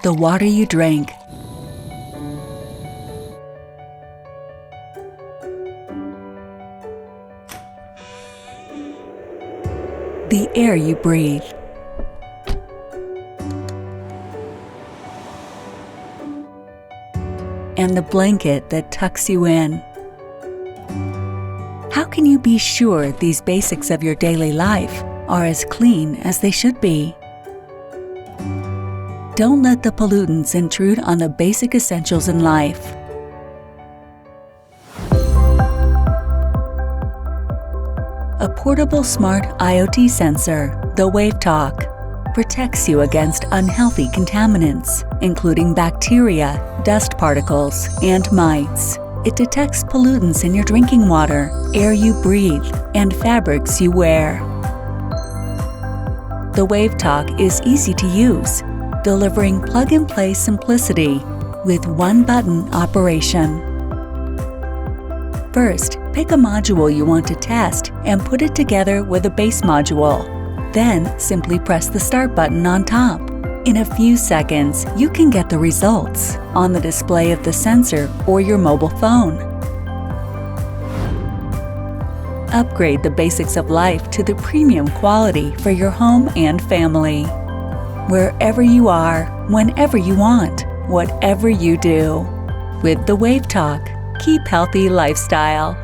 the water you drink, the air you breathe, and the blanket that tucks you in. How can you be sure these basics of your daily life are as clean as they should be? Don't let the pollutants intrude on the basic essentials in life. A portable smart IoT sensor, th.The.WAVE.TALK, protects you against unhealthy contaminants, including bacteria, dust particles, and mites. It detects pollutants in your drinking water, air you breathe, and fabrics you wear. th.The.WAVE.TALK is easy to use, delivering plug-and-play simplicity with one-button operation. First, pick a module you want to test and put it together with a base module. Then, simply press the Start button on top. In a few seconds, you can get the results on the display of the sensor or your mobile phone. Upgrade the basics of life to the premium quality for your home and family. Wherever you are, whenever you want, whatever you do. With th.The.WAVE.TALK, keep healthy lifestyle.